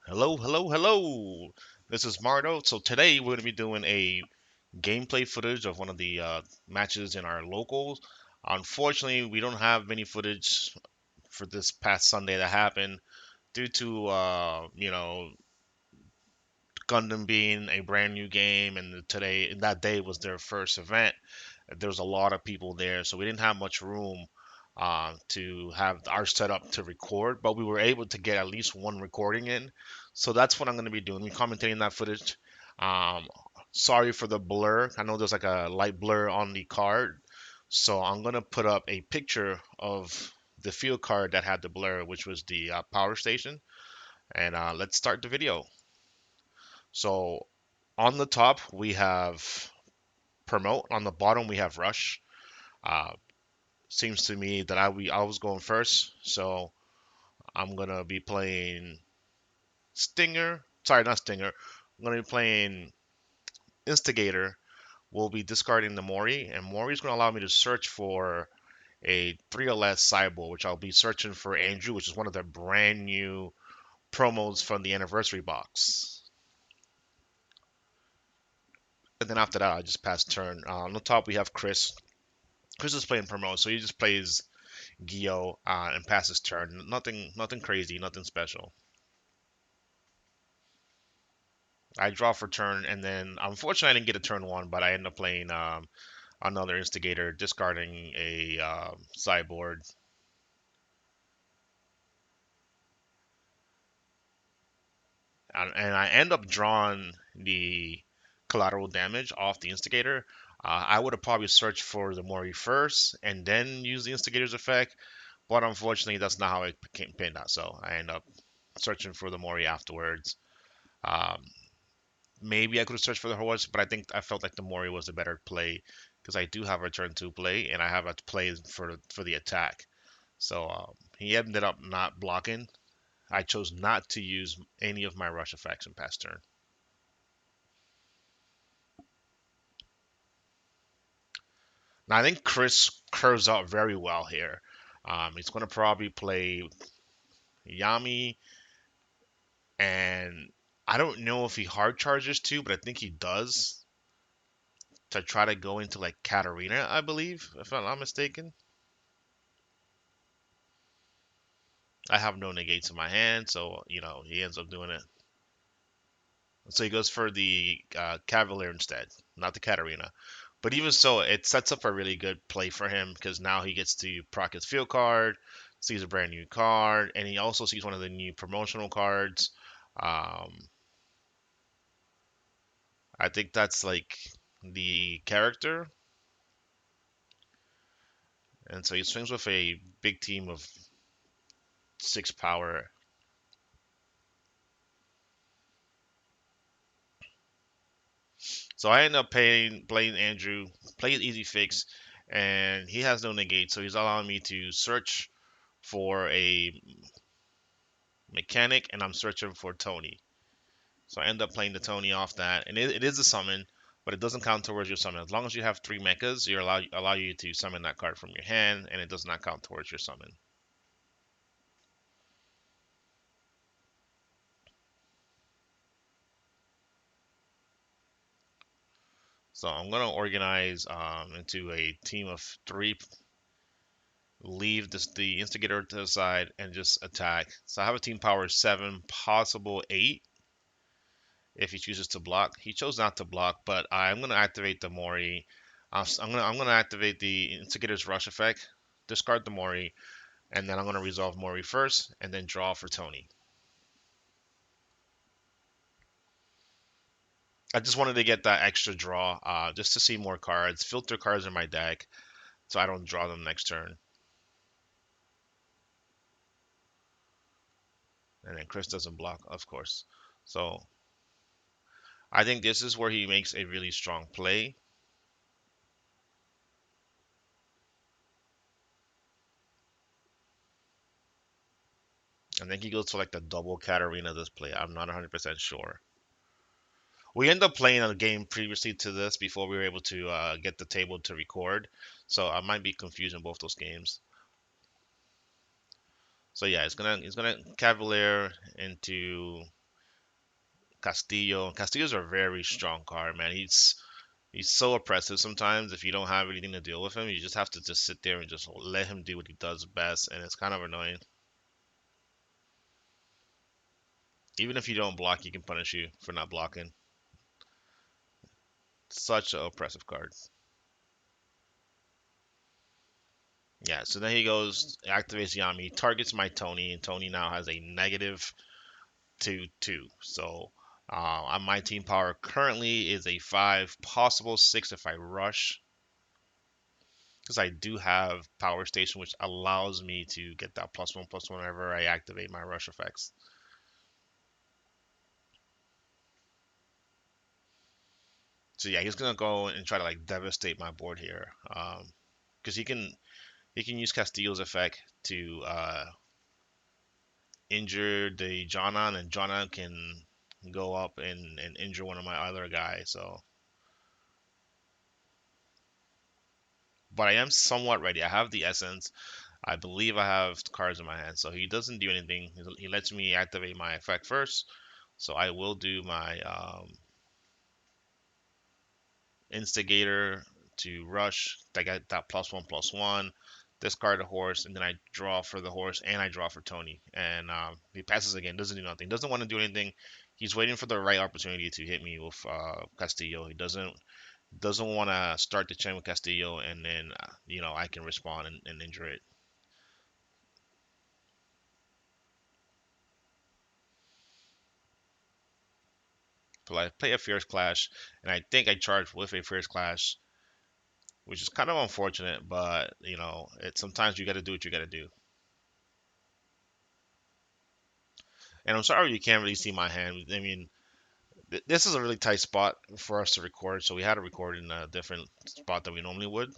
Hello, hello, hello. This is Mardo. So today we're going to be doing a gameplay footage of one of the matches in our locals. Unfortunately, we don't have many footage for this past Sunday that happened due to Gundam being a brand new game, and today that day was their first event. There was a lot of people there, so we didn't have much room to have our setup to record, but we were able to get at least one recording in. So that's what I'm going to be doing. I'm commentating that footage. Um, Sorry for the blur. I know there's like a light blur on the card, so I'm going to put up a picture of the field card that had the blur, which was the power station. And let's start the video. So on the top we have promote. On the bottom we have rush. Uh, Seems to me that I was going first, so I'm gonna be playing Stinger. Sorry, not Stinger. I'm gonna be playing Instigator. We'll be discarding the Mori, and Mori's gonna allow me to search for a 3 or less cyborg, which I'll be searching for Andrew, which is one of the brand new promos from the anniversary box. And then after that, I just pass turn. On the top, we have Chris. Chris is playing promo, so he just plays Gio and passes turn. Nothing crazy, nothing special. I draw for turn, and then unfortunately I didn't get a turn one, but I ended up playing another instigator, discarding a sideboard, and I end up drawing the collateral damage off the instigator. I would have probably searched for the Mori first and then use the instigator's effect, but unfortunately that's not how it became pinned out. So I end up searching for the Mori afterwards. Um, Maybe I could have searched for the horse, but I felt like the Mori was a better play because I do have a turn two play and I have a play for the attack. So he ended up not blocking. I chose not to use any of my rush effects in past turn. Now I think Chris curves out very well here. He's going to probably play Yami, and I don't know if he hard charges too, but I think he does to try to go into like Katarina, I believe, if I'm not mistaken. I have no negates in my hand, so he ends up doing it. So he goes for the Cavalier instead, not the Katarina. But even so, it sets up a really good play for him because now he gets to proc his field card, sees a brand new card, and he also sees one of the new promotional cards. Um, I think that's like the character, and so he swings with a big team of 6 power. So I end up playing Andrew, plays easy fix, and he has no negate, so he's allowing me to search for a mechanic, and I'm searching for Tony. So I end up playing the Tony off that, and it is a summon, but it doesn't count towards your summon. As long as you have 3 mechas, you allow you to summon that card from your hand, and it does not count towards your summon. So I'm gonna organize into a team of 3, leave the instigator to the side, and just attack. So I have a team power 7, possible 8 if he chooses to block. He chose not to block, but I'm gonna activate the Mori. I'm gonna activate the instigator's rush effect, discard the Mori, and then I'm gonna resolve Mori first, and then draw for Tony. I just wanted to get that extra draw, just to see more cards, filter cards in my deck, so I don't draw them next turn. And then Chris doesn't block, of course. So I think this is where he makes a really strong play. I think he goes for like the double Katarina this play. I'm not 100% sure. We ended up playing a game previously to this before we were able to get the table to record, so I might be confusing both those games. So yeah, it's gonna Cavalier into Castillo. Castillo's a very strong card, man. He's so oppressive sometimes. If you don't have anything to deal with him, you just have to just sit there and just let him do what he does best, and it's kind of annoying. Even if you don't block, he can punish you for not blocking. Such an oppressive card. Yeah, so then he goes, activates Yami, targets my Tony, and Tony now has a negative 2/2. So my team power currently is a 5, possible 6 if I rush, because I do have Power Station, which allows me to get that +1/+1 whenever I activate my rush effects. So yeah, he's gonna go and try to like devastate my board here, because he can use Castillo's effect to injure the Jana, and Jana can go up and injure one of my other guys. So, but I am somewhat ready. I have the essence. I believe I have cards in my hand, so he doesn't do anything. He lets me activate my effect first, so I will do my instigator to rush. I got that +1/+1. Discard a horse, and then I draw for the horse, and I draw for Tony. And he passes again, doesn't do nothing, doesn't want to do anything. He's waiting for the right opportunity to hit me with Castillo. He doesn't want to start the chain with Castillo, and then I can respond and injure it. So I play a Fierce Clash, and I think I charge with a Fierce Clash, which is kind of unfortunate, but it sometimes you got to do what you got to do. And I'm sorry you can't really see my hand. I mean, this is a really tight spot for us to record, so we had to record in a different spot than we normally would.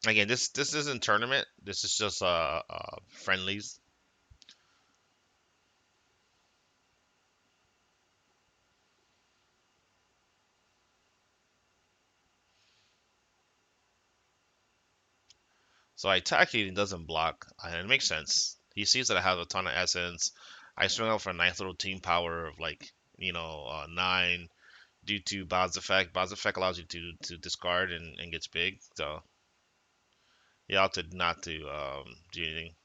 Again, this isn't tournament. This is just friendlies. So I attack he doesn't block, and it makes sense. He sees that I have a ton of essence. I swing out for a nice little team power of like 9 due to Bow's effect. Bow's effect allows you to discard and gets big. So he opted not to do anything.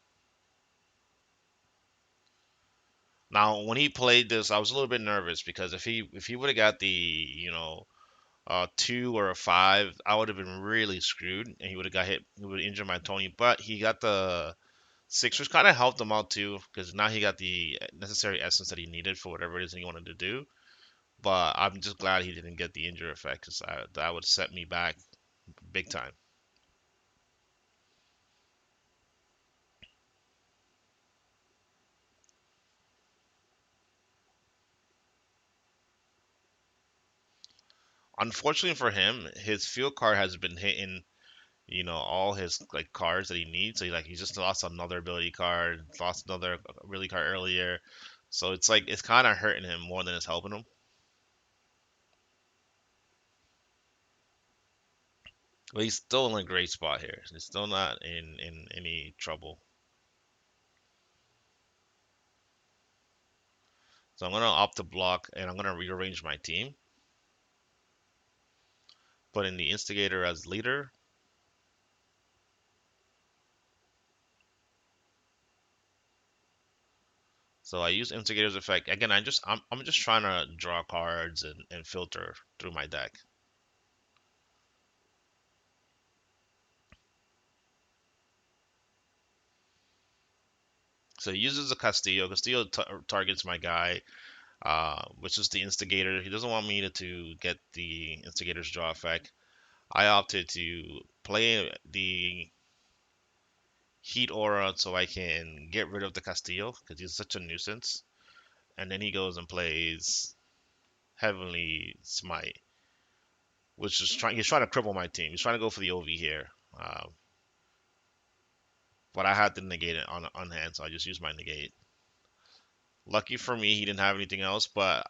Now, when he played this, I was a little bit nervous because if he would have got the 2 or a 5, I would have been really screwed, and he would have got hit. He would injure my Tony, but he got the 6, which kind of helped him out too, because now he got the necessary essence that he needed for whatever it is he wanted to do. But I'm just glad he didn't get the injury effect, because that would set me back big time. Unfortunately for him, his field card has been hitting all his like cards that he needs. So he just lost another ability card, lost another ability card earlier. So it's like it's kind of hurting him more than it's helping him. But he's still in a great spot here. He's still not in any trouble. So I'm gonna opt to block, and I'm gonna rearrange my team, put in the instigator as leader. So I use instigator's effect again. I'm just trying to draw cards and filter through my deck. So he uses a Castillo. Castillo targets my guy, which is the instigator. He doesn't want me to get the instigator's draw effect. I opted to play the heat aura so I can get rid of the Castillo because he's such a nuisance. And then he goes and plays Heavenly Smite, which is he's trying to cripple my team. He's trying to go for the OV here. But I had to negate it on hand, so I just used my negate. Lucky for me, he didn't have anything else, but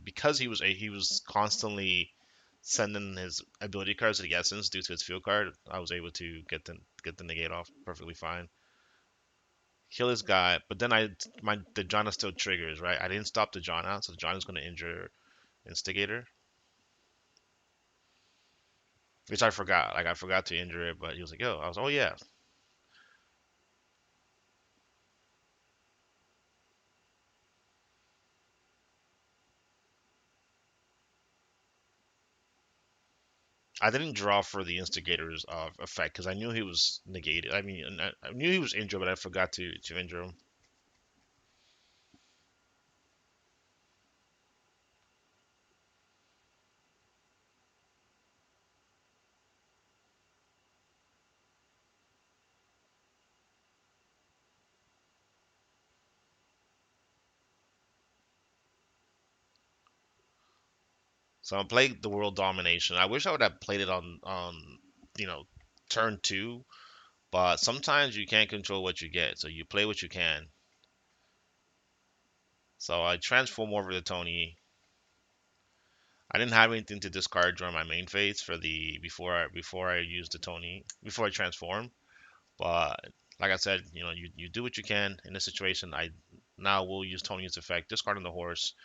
because he was constantly sending his ability cards to the essence due to his field card, I was able to get the negate off perfectly fine. Kill this guy, but then the Janna still triggers, right? I didn't stop the Janna, so the Janna's gonna injure Instigator, which I forgot. Like I forgot to injure it, but he was like, "Yo," I was, "Oh yeah." I didn't draw for the Instigator's effect because I knew he was negated. I mean, I knew he was injured, but I forgot to injure him. So I played the World Domination. I wish I would have played it on you know turn two, but sometimes you can't control what you get, so you play what you can. So I transform over to Tony. I didn't have anything to discard during my main phase for the before I used the Tony before I transform. But like I said, you do what you can in this situation. I now will use Tony's effect, discarding the horse,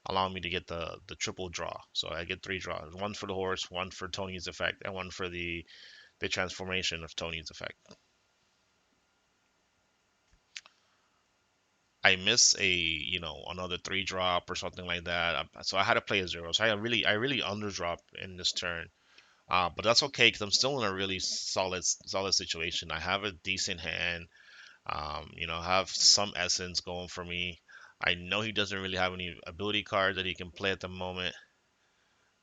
allowing me to get the triple draw. So I get three draws: one for the horse, one for Tony's effect, and one for the transformation of Tony's effect. I miss a another three drop or something like that. So I had to play a zero. So I really underdrop in this turn. But that's okay because I'm still in a really solid situation. I have a decent hand. Have some essence going for me. I know he doesn't really have any ability cards that he can play at the moment,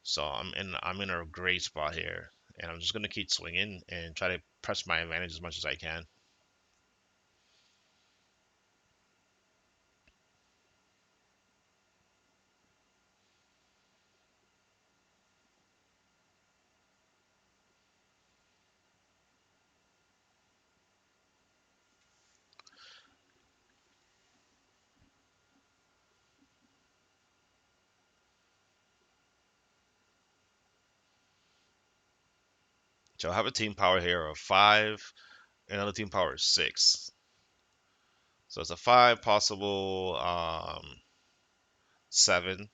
so I'm in a great spot here, and I'm just gonna keep swinging and try to press my advantage as much as I can. So I have a team power here of five, and another team power is six. So it's a five possible seven,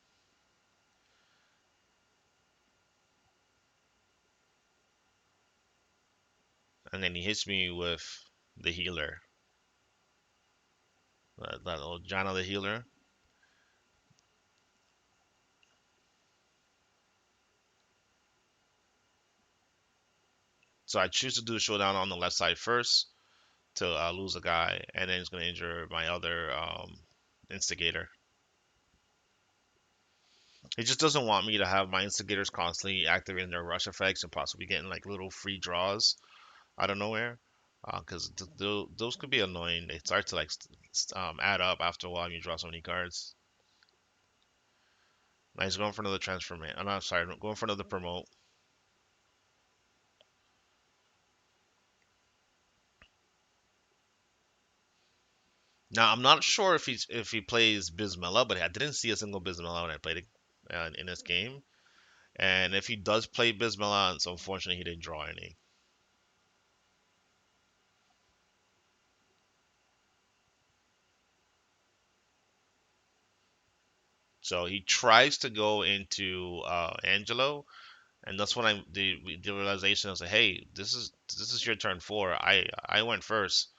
and then he hits me with the healer, that little Jana the healer. So I choose to do the showdown on the left side first to lose a guy, and then it's going to injure my other instigator. He just doesn't want me to have my instigators constantly activating their rush effects and possibly getting like little free draws out of nowhere. Because those could be annoying. They start to like add up after a while. You draw so many cards. Now he's going for another transformation. I'm not sorry, going for another promote. Now I'm not sure if he plays Bismillah, but I didn't see a single Bismillah when I played it in this game. And if he does play Bismillah, so unfortunately he didn't draw any. So he tries to go into Angelo, and that's when the realization was like, hey, this is your turn four. I went first,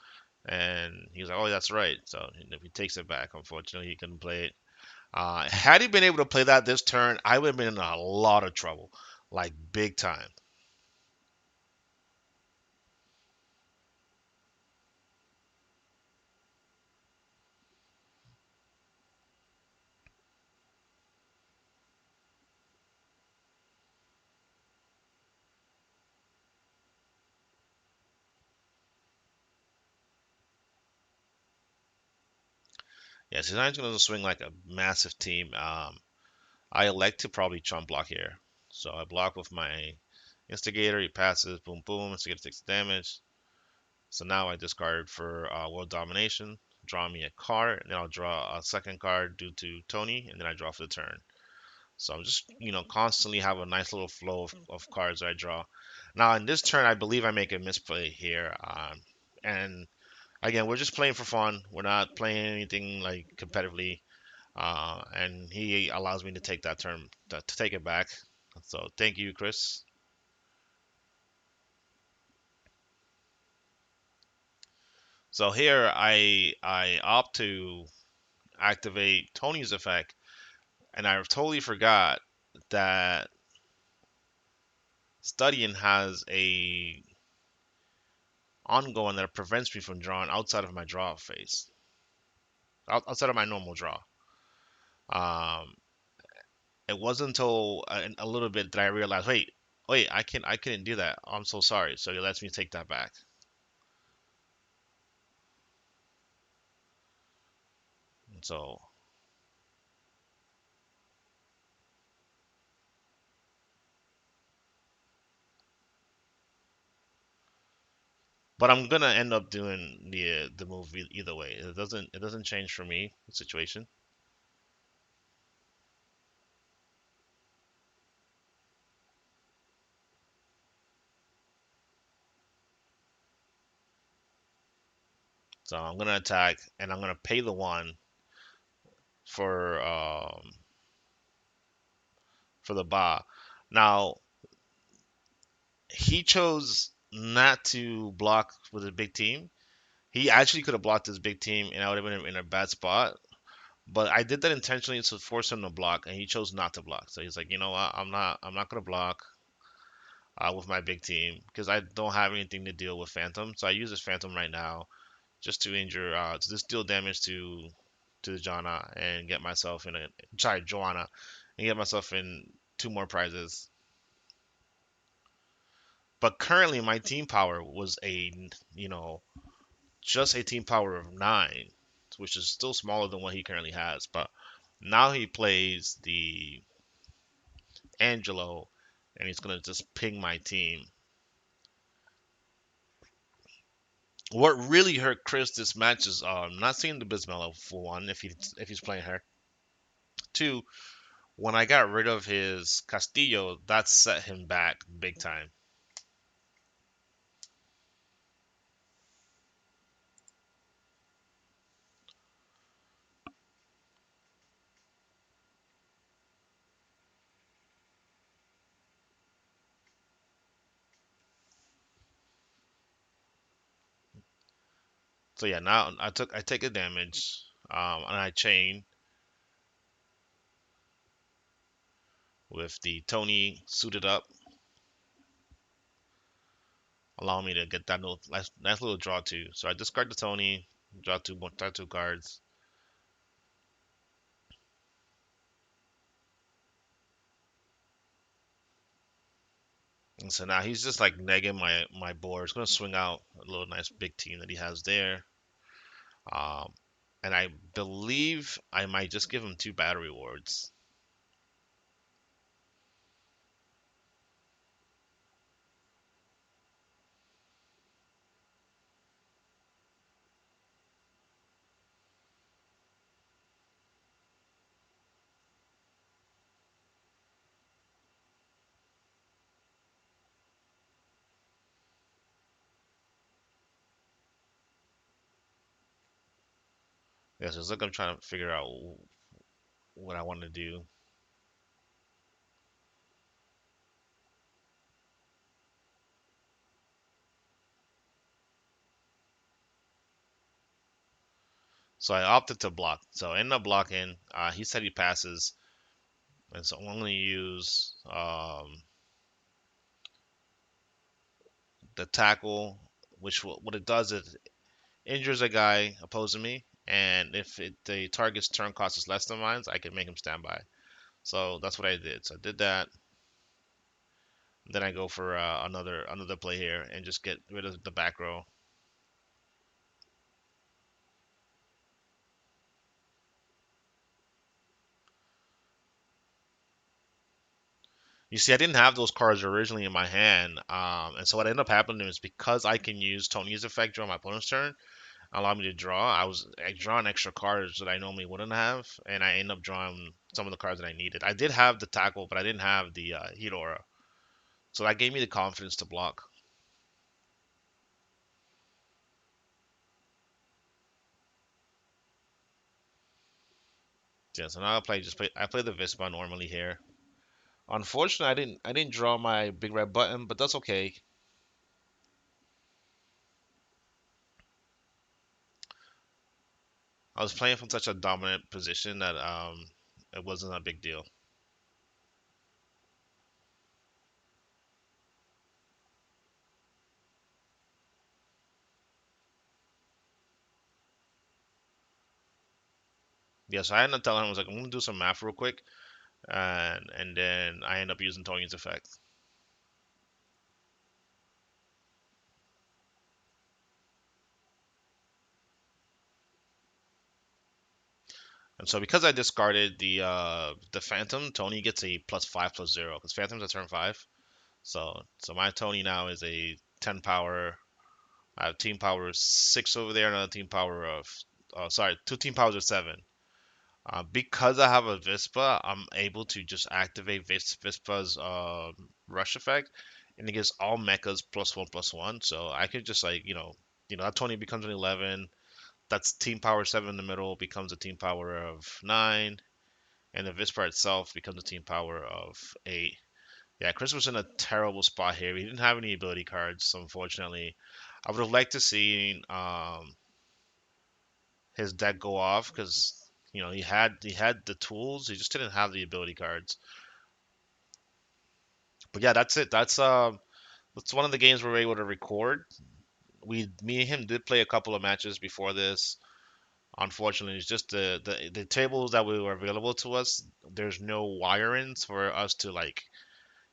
and he was like, oh, that's right. So he takes it back. Unfortunately, he couldn't play it. Had he been able to play that this turn, I would have been in a lot of trouble, like big time. Yeah, so he's going to swing like a massive team. I elect to probably chump block here. So I block with my instigator. He passes, boom, boom. Instigator takes damage. So now I discard for world domination, draw me a card, and then I'll draw a second card due to Tony, and then I draw for the turn. So I'm just, constantly have a nice little flow of cards that I draw. Now in this turn, I believe I make a misplay here. And again, we're just playing for fun. We're not playing anything like competitively. And he allows me to take that turn to take it back. So thank you, Chris. So here I opt to activate Tony's effect, and I totally forgot that studying has a ongoing that prevents me from drawing outside of my draw phase, outside of my normal draw. Um, it wasn't until a little bit that I realized, wait, I couldn't do that. I'm so sorry. So he lets me take that back. So, but I'm gonna end up doing the move either way. It doesn't change for me the situation. So I'm gonna attack, and I'm gonna pay the one for for the ba. Now he chose not to block with a big team. He actually could have blocked his big team, and I would have been in a bad spot. But I did that intentionally to force him to block, and he chose not to block. So he's like, you know what? I'm not gonna block with my big team because I don't have anything to deal with Phantom. So I use this Phantom right now just to injure, to just deal damage to the Joanna and get myself in a sorry Joanna and get myself in two more prizes. But currently, my team power was you know, just a team power of 9, which is still smaller than what he currently has. But now he plays the Angelo, and he's gonna just ping my team. What really hurt Chris this match is not seeing the Bismello for one, if he's playing her. Two, when I got rid of his Castillo, that set him back big time. So yeah, now I take a damage, and I chain with the Tony suited up, allow me to get that little nice little draw two. So I discard the Tony, draw two cards. And so now he's just like negging my board. He's gonna swing out a little nice big team that he has there. Um, and I believe I might just give him two battery wards. Yeah, so it's like I'm trying to figure out what I want to do. So I opted to block. So I ended up blocking. He said he passes, and so I'm going to use the tackle, which what it does is injures a guy opposing me, and if the target's turn cost is less than mine, I can make him stand by. So that's what I did. So I did that. Then I go for another play here and just get rid of the back row. You see, I didn't have those cards originally in my hand, and so what ended up happening is because I can use Tony's effect during my opponent's turn, Allow me to draw. I drawing extra cards that I normally wouldn't have, and I end up drawing some of the cards that I needed. I did have the tackle, but I didn't have the heat aura, so that gave me the confidence to block. Yeah, so now I play the Vispa normally here. Unfortunately, I didn't draw my big red button, but that's okay. I was playing from such a dominant position that it wasn't a big deal. Yeah, so I ended up telling him I was like, I'm gonna do some math real quick, and then I end up using Tony's effect. And so because I discarded the Phantom, Tony gets a +5/+0 because Phantom's a turn 5. So my Tony now is a 10 power. I have team power 6 over there, another team power of sorry, two team powers of 7. Because I have a Vispa, I'm able to just activate Vispa's rush effect, and it gives all mechas +1/+1. So I could just like that Tony becomes an 11. That's team power 7 in the middle becomes a team power of 9, and the Vispa itself becomes a team power of 8. Yeah, Chris was in a terrible spot here. He didn't have any ability cards, so unfortunately, I would have liked to see his deck go off because he had the tools. He just didn't have the ability cards. But yeah, that's it. That's one of the games we were able to record. Me and him did play a couple of matches before this. Unfortunately, it's just the tables that were available to us. There's no wire-ins for us to like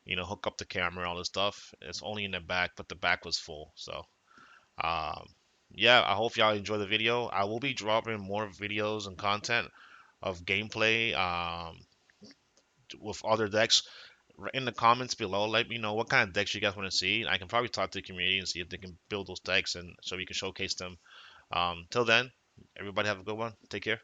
hook up the camera and all this stuff. It's only in the back, but the back was full. So um, yeah, I hope y'all enjoy the video. I will be dropping more videos and content of gameplay with other decks. In the comments below, let me know what kind of decks you guys want to see. I can probably talk to the community and see if they can build those decks and so we can showcase them. Till then, everybody have a good one. Take care.